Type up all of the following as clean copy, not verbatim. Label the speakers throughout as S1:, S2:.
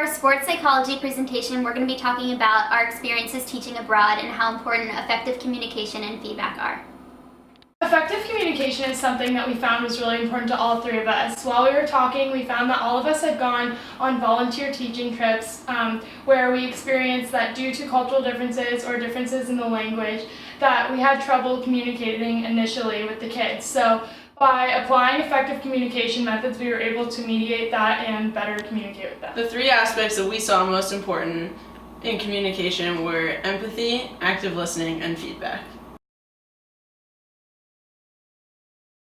S1: sports psychology presentation, we're going to be talking about our experiences teaching abroad and how important effective communication and feedback are.
S2: Effective communication is something that we found was really important to all three of us. While we were talking, we found that all of us had gone on volunteer teaching trips where we experienced that due to cultural differences or differences in the language, that we had trouble communicating initially with the kids. So by applying effective communication methods, we were able to mediate that and better communicate with them.
S3: The three aspects that we saw most important in communication were empathy, active listening, and feedback.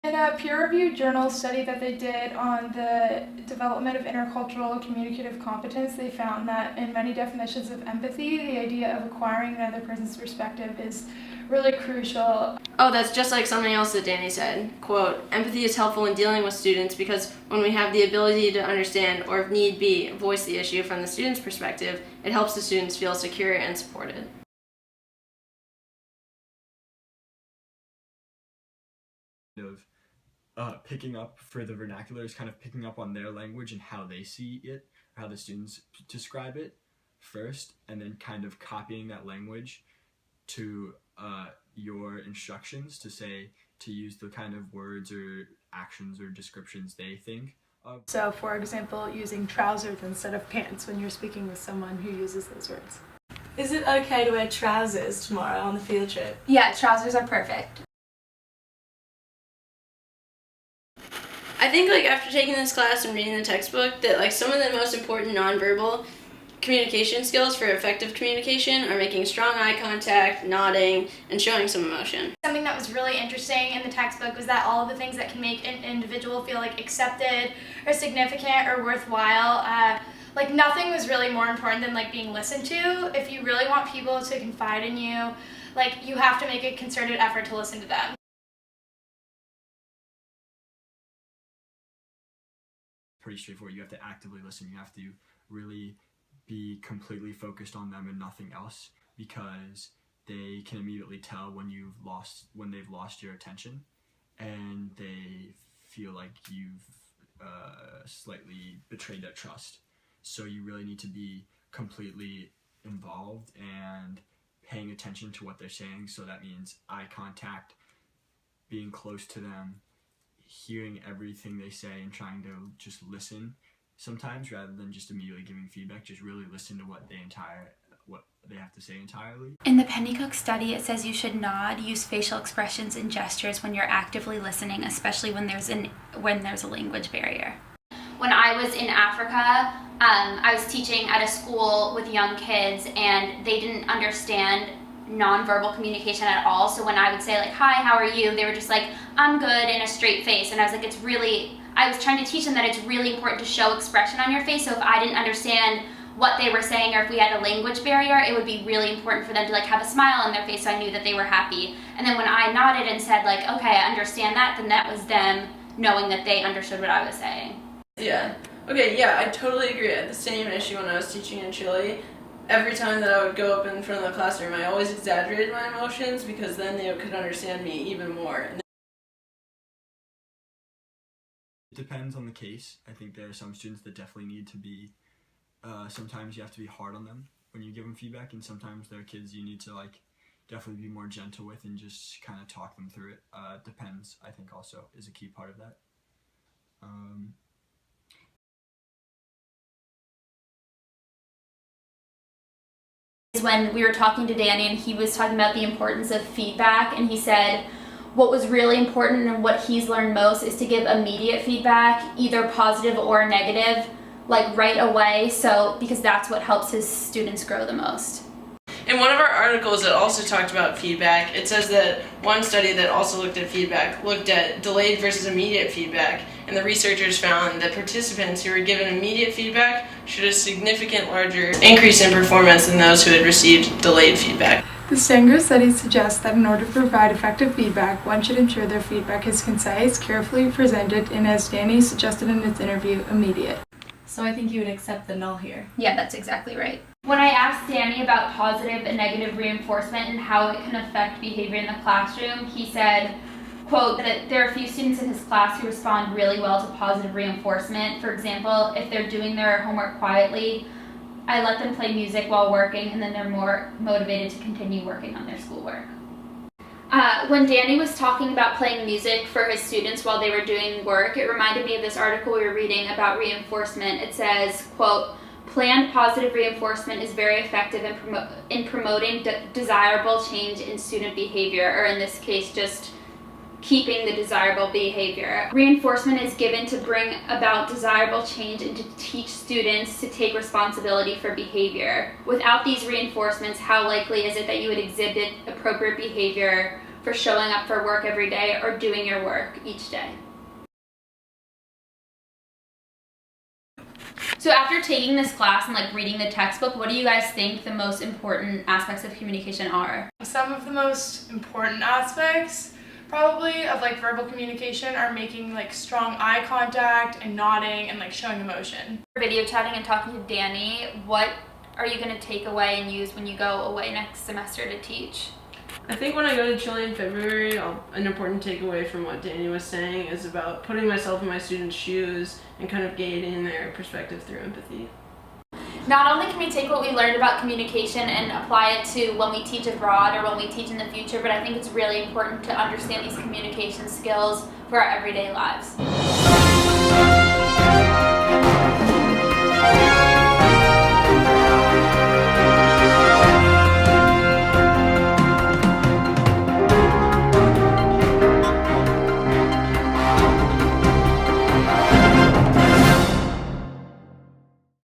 S4: In a peer-reviewed journal study that they did on the development of intercultural communicative competence, they found that in many definitions of empathy, the idea of acquiring another person's perspective is really crucial.
S3: Oh, that's just like something else that Danny said. Quote, empathy is helpful in dealing with students because when we have the ability to understand or if need be, voice the issue from the student's perspective, it helps the students feel secure and supported.
S5: Picking up for the vernacular is kind of picking up on their language and how they see it, or how the students describe it first, and then kind of copying that language to your instructions to use the kind of words or actions or descriptions they think of.
S4: So, for example, using trousers instead of pants when you're speaking with someone who uses those words.
S6: Is it okay to wear trousers tomorrow on the field trip?
S1: Yeah, trousers are perfect.
S3: I think after taking this class and reading the textbook that some of the most important nonverbal communication skills for effective communication are making strong eye contact, nodding, and showing some emotion.
S7: Something that was really interesting in the textbook was that all of the things that can make an individual feel accepted or significant or worthwhile, nothing was really more important than being listened to. If you really want people to confide in you, you have to make a concerted effort to listen to them.
S5: Pretty straightforward. You have to actively listen. You have to really be completely focused on them and nothing else, because they can immediately tell when they've lost your attention, and they feel like you've slightly betrayed their trust. So you really need to be completely involved and paying attention to what they're saying. So that means eye contact, being close to them, hearing everything they say and trying to just listen sometimes rather than just immediately giving feedback. Just really listen to what they have to say entirely.
S8: In the Pennycook study, it says you should nod, use facial expressions and gestures when you're actively listening, especially when there's a language barrier.
S1: When I was in Africa, I was teaching at a school with young kids, and they didn't understand nonverbal communication at all. So when I would say hi, how are you, they were just I'm good, in a straight face. And I was I was trying to teach them that it's really important to show expression on your face. So if I didn't understand what they were saying, or if we had a language barrier, it would be really important for them to have a smile on their face so I knew that they were happy. And then when I nodded and said okay, I understand that, then that was them knowing that they understood what I was saying.
S3: Yeah. Okay, yeah, I totally agree. I had the same issue when I was teaching in Chile. Every time that I would go up in front of the classroom, I always exaggerated my emotions because then they could understand me even more.
S5: It depends on the case. I think there are some students that definitely need to be, sometimes you have to be hard on them when you give them feedback, and sometimes there are kids you need to definitely be more gentle with and just kind of talk them through it. Depends, I think, also is a key part of that.
S1: When we were talking to Danny, and he was talking about the importance of feedback, and he said what was really important and what he's learned most is to give immediate feedback, either positive or negative, right away, because that's what helps his students grow the most.
S3: In one of our articles that also talked about feedback, it says that one study that also looked at feedback looked at delayed versus immediate feedback, and the researchers found that participants who were given immediate feedback showed a significant larger increase in performance than those who had received delayed feedback.
S4: The Stanger study suggests that in order to provide effective feedback, one should ensure their feedback is concise, carefully presented, and, as Danny suggested in his interview, immediate.
S6: So I think you would accept the null here.
S1: Yeah, that's exactly right. When I asked Danny about positive and negative reinforcement and how it can affect behavior in the classroom, he said, quote, that there are a few students in his class who respond really well to positive reinforcement. For example, if they're doing their homework quietly, I let them play music while working, and then they're more motivated to continue working on their schoolwork. When Danny was talking about playing music for his students while they were doing work, it reminded me of this article we were reading about reinforcement. It says, quote, "Planned positive reinforcement is very effective in promoting desirable change in student behavior," or in this case, just keeping the desirable behavior. Reinforcement is given to bring about desirable change and to teach students to take responsibility for behavior. Without these reinforcements, how likely is it that you would exhibit appropriate behavior for showing up for work every day or doing your work each day? So after taking this class and like reading the textbook, what do you guys think the most important aspects of communication are?
S2: Some of the most important aspects probably of like verbal communication are making like strong eye contact and nodding and like showing emotion.
S1: Video chatting and talking to Danny, what are you going to take away and use when you go away next semester to teach?
S3: I think when I go to Chile in February, an important takeaway from what Danny was saying is about putting myself in my students' shoes and kind of gauging their perspective through empathy.
S1: Not only can we take what we learned about communication and apply it to when we teach abroad or when we teach in the future, but I think it's really important to understand these communication skills for our everyday lives.